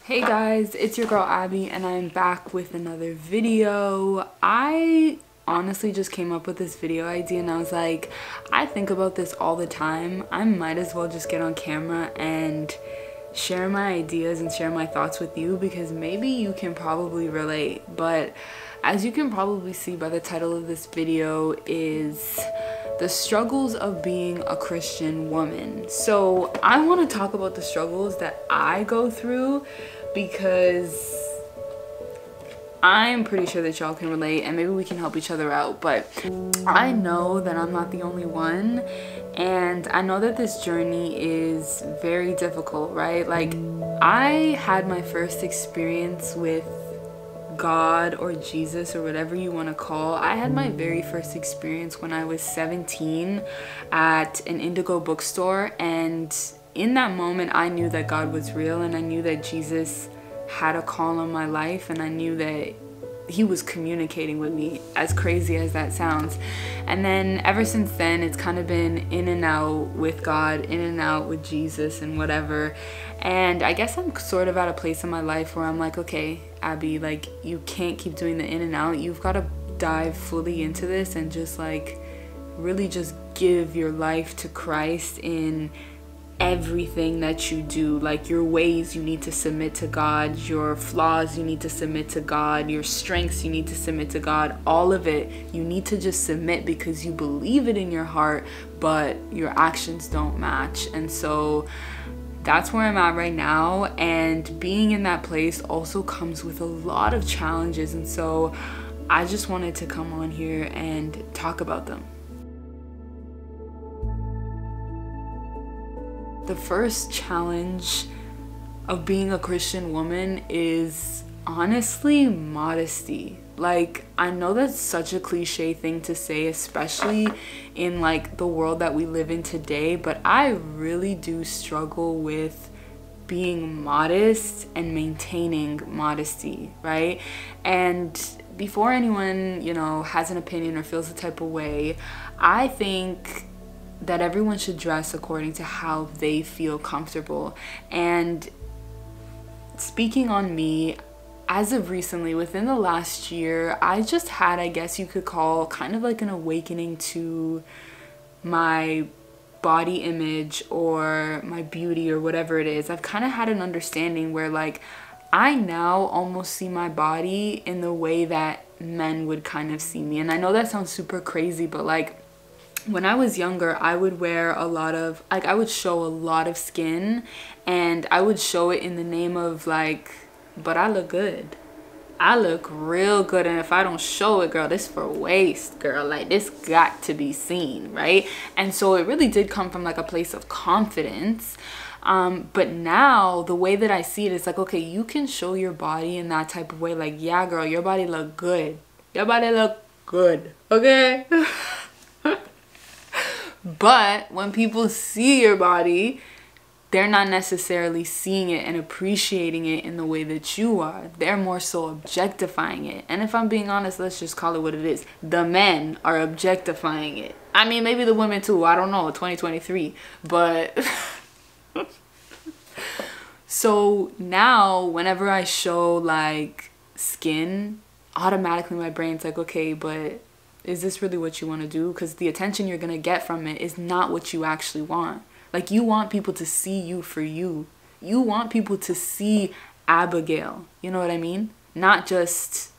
Hey guys, it's your girl Abby and I'm back with another video. I honestly just came up with this video idea and I was like, I think about this all the time. I might as well just get on camera and share my ideas and share my thoughts with you because maybe you can probably relate. But as you can probably see by the title of this video is the struggles of being a Christian woman. So I want to talk about the struggles that I go through because I'm pretty sure that y'all can relate and maybe we can help each other out. But I know that I'm not the only one, and I know that this journey is very difficult, right? Like, I had my first experience with God or Jesus or whatever you want to call. I had my very first experience when I was 17 at an Indigo bookstore, and in that moment I knew that God was real and I knew that Jesus had a call on my life and I knew that he was communicating with me, as crazy as that sounds. And then ever since then it's kind of been in and out with God, in and out with Jesus and whatever. And I guess I'm sort of at a place in my life where I'm like, okay, Abby, like, you can't keep doing the in and out. You've got to dive fully into this and just like really just give your life to Christ in everything that you do. Like, your ways you need to submit to God, your flaws you need to submit to God, your strengths you need to submit to God, all of it you need to just submit because you believe it in your heart but your actions don't match. And so that's where I'm at right now, and being in that place also comes with a lot of challenges, and so I just wanted to come on here and talk about them. The first challenge of being a Christian woman is honestly modesty. Like, I know that's such a cliche thing to say, especially in like the world that we live in today, but I really do struggle with being modest and maintaining modesty, right? And before anyone, you know, has an opinion or feels a type of way, I think that everyone should dress according to how they feel comfortable. And speaking on me, as of recently, within the last year, I just had, I guess you could call, kind of like an awakening to my body image or my beauty or whatever it is. I've kind of had an understanding where like I now almost see my body in the way that men would kind of see me. And I know that sounds super crazy, but like when I was younger, I would wear a lot of, like, I would show a lot of skin, and I would show it in the name of like, but I look good. I look real good, and if I don't show it, girl, this for waste, girl. Like, this got to be seen, right? And so it really did come from like a place of confidence. But now the way that I see it is like, okay, you can show your body in that type of way. Like, yeah, girl, your body look good. Your body look good, okay? But when people see your body, they're not necessarily seeing it and appreciating it in the way that you are. They're more so objectifying it. And if I'm being honest, let's just call it what it is. The men are objectifying it. I mean, maybe the women too. I don't know, 2023. But so now whenever I show like skin, automatically my brain's like, okay, but is this really what you want to do? Because the attention you're going to get from it is not what you actually want. Like, you want people to see you for you. You want people to see Abigail. You know what I mean? Not just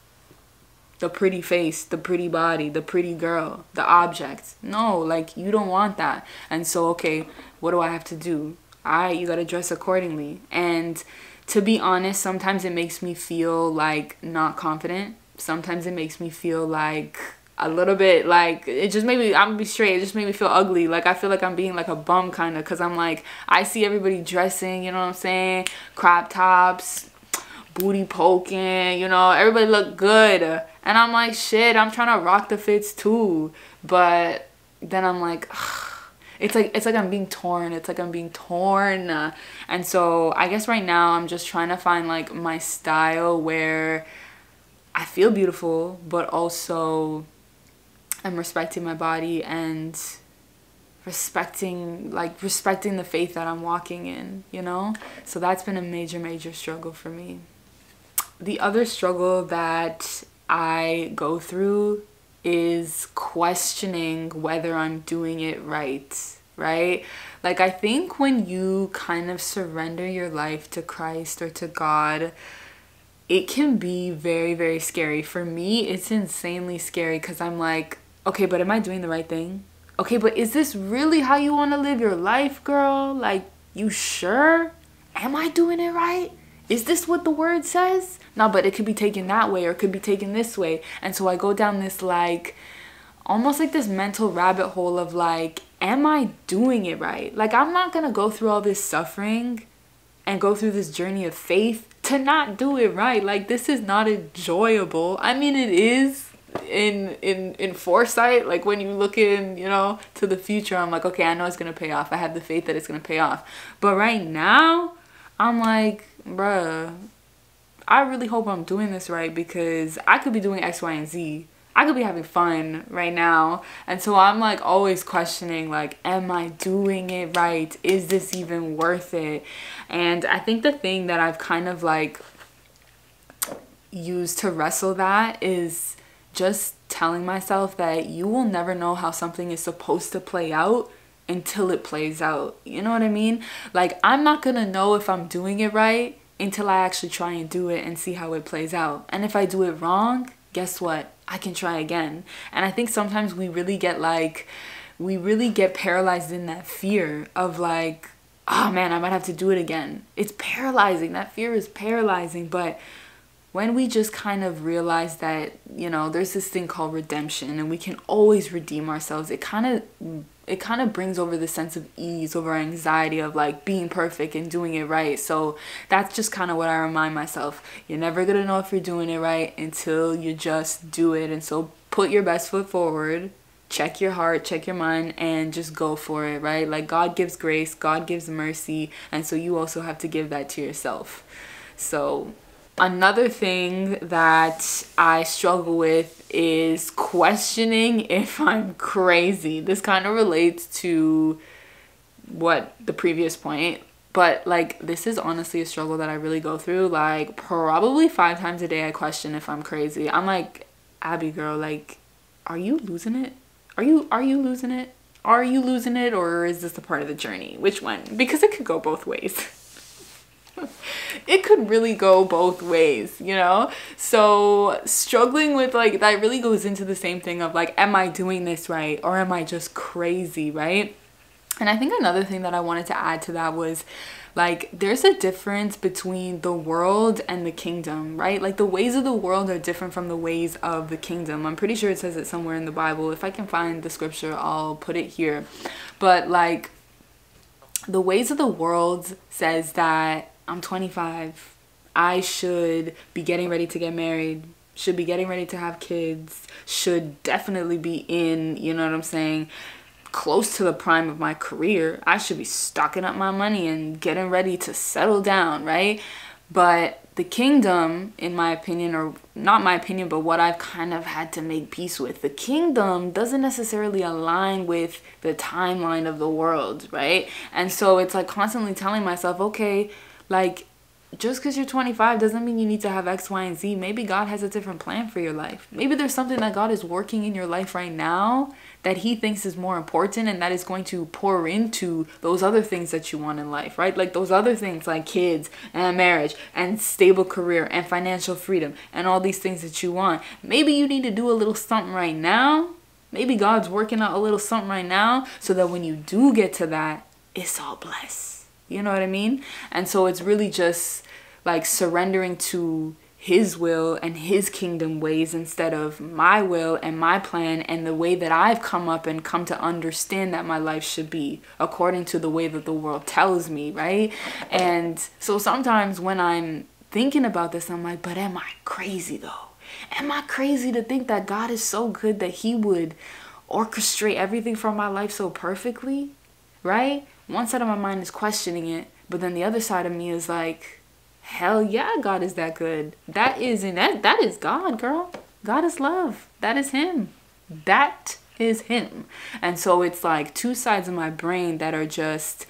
the pretty face, the pretty body, the pretty girl, the object. No, like, you don't want that. And so, okay, what do I have to do? You got to dress accordingly. And to be honest, sometimes it makes me feel like not confident. Sometimes it makes me feel like a little bit like, it just made me, I'm gonna be straight, it just made me feel ugly. Like, I feel like I'm being like a bum kind of, because I'm like, I see everybody dressing, you know what I'm saying, crop tops, booty poking, you know, everybody look good, and I'm like, shit, I'm trying to rock the fits too. But then I'm like, ugh. It's like I'm being torn. It's like I'm being torn. And so I guess right now I'm just trying to find like my style where I feel beautiful, but also I'm respecting my body and respecting the faith that I'm walking in, you know? So that's been a major struggle for me. The other struggle that I go through is questioning whether I'm doing it right? Like, I think when you kind of surrender your life to Christ or to God, it can be very scary. For me, it's insanely scary because I'm like, okay, but am I doing the right thing? Okay, but is this really how you want to live your life, girl? Like, you sure? Am I doing it right? Is this what the word says? No, but it could be taken that way or it could be taken this way. And so I go down this like, almost like this mental rabbit hole of like, am I doing it right? Like, I'm not going to go through all this suffering and go through this journey of faith to not do it right. Like, this is not enjoyable. I mean, it is in foresight. Like, when you look in, you know, to the future, I'm like, okay, I know it's going to pay off. I have the faith that it's going to pay off. But right now, I'm like, bruh, I really hope I'm doing this right because I could be doing X, Y, and Z. I could be having fun right now. And so I'm like always questioning, like, am I doing it right? Is this even worth it? And I think the thing that I've kind of like used to wrestle that is just telling myself that you will never know how something is supposed to play out until it plays out. You know what I mean? Like, I'm not gonna know if I'm doing it right until I actually try and do it and see how it plays out. And if I do it wrong, guess what? I can try again. And I think sometimes we really get paralyzed in that fear of like, oh man, I might have to do it again. It's paralyzing. That fear is paralyzing. But when we just kind of realize that, you know, there's this thing called redemption and we can always redeem ourselves, it kind of brings over the sense of ease over our anxiety of like being perfect and doing it right. So that's just kind of what I remind myself. You're never gonna know if you're doing it right until you just do it. And so put your best foot forward, check your heart, check your mind, and just go for it, right? Like, God gives grace, God gives mercy, and so you also have to give that to yourself. So another thing that I struggle with is questioning if I'm crazy. This kind of relates to what the previous point, but like, this is honestly a struggle that I really go through. Like, probably 5 times a day I question if I'm crazy. I'm like, Abby girl, like, are you losing it? Are you losing it? Are you losing it, or is this a part of the journey? Which one? Because it could go both ways. It could really go both ways, you know? So struggling with like, that really goes into the same thing of like, am I doing this right? Or am I just crazy, right? And I think another thing that I wanted to add to that was like, there's a difference between the world and the kingdom, right? Like, the ways of the world are different from the ways of the kingdom. I'm pretty sure it says it somewhere in the Bible. If I can find the scripture, I'll put it here. But like, the ways of the world says that I'm 25. I should be getting ready to get married, should be getting ready to have kids, should definitely be in, you know what I'm saying, close to the prime of my career. I should be stocking up my money and getting ready to settle down, right? But the kingdom, in my opinion, or not my opinion, but what I've kind of had to make peace with, the kingdom doesn't necessarily align with the timeline of the world, right? And so it's like constantly telling myself, okay, like, just because you're 25 doesn't mean you need to have X, Y, and Z. Maybe God has a different plan for your life. Maybe there's something that God is working in your life right now that he thinks is more important, and that is going to pour into those other things that you want in life, right? Like those other things like kids and marriage and stable career and financial freedom and all these things that you want. Maybe you need to do a little something right now. Maybe God's working out a little something right now so that when you do get to that, it's all blessed. You know what I mean? And so it's really just like surrendering to his will and his kingdom ways instead of my will and my plan and the way that I've come up and come to understand that my life should be according to the way that the world tells me, right? And so sometimes when I'm thinking about this, I'm like, but am I crazy though? Am I crazy to think that God is so good that he would orchestrate everything for my life so perfectly, right? One side of my mind is questioning it, but then the other side of me is like, hell yeah, God is that good. That is God, girl. God is love. That is him. That is him. And so it's like two sides of my brain that are just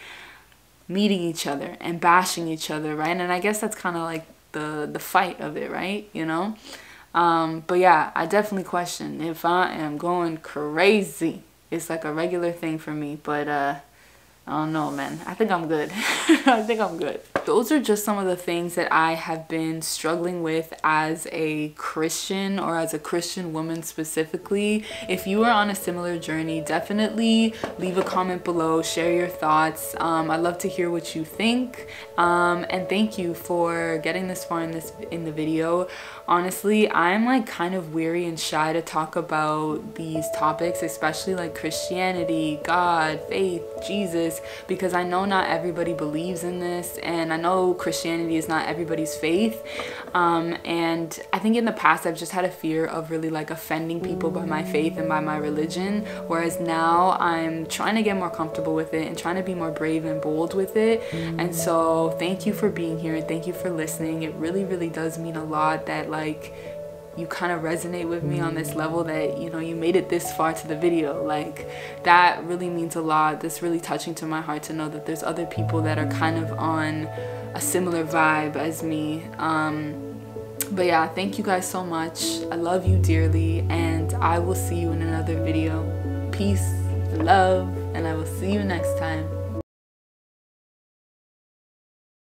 meeting each other and bashing each other, right? And I guess that's kind of like the fight of it, right? You know? But yeah, I definitely question if I am going crazy. It's like a regular thing for me, but I don't know, man. I think I'm good. I think I'm good. Those are just some of the things that I have been struggling with as a Christian, or as a Christian woman specifically. If you are on a similar journey, definitely leave a comment below, share your thoughts. I'd love to hear what you think. And thank you for getting this far in the video. Honestly, I'm like kind of weary and shy to talk about these topics, especially like Christianity, God, faith, Jesus, because I know not everybody believes in this, and I know Christianity is not everybody's faith. And I think in the past I've just had a fear of really like offending people by my faith and by my religion, whereas now I'm trying to get more comfortable with it and trying to be more brave and bold with it. And so thank you for being here, and thank you for listening. It really, really does mean a lot that like you kind of resonate with me on this level, that you know you made it this far to the video. Like that really means a lot. That's really touching to my heart to know that there's other people that are kind of on a similar vibe as me. But yeah, thank you guys so much. I love you dearly, and I will see you in another video. Peace, love, and I will see you next time.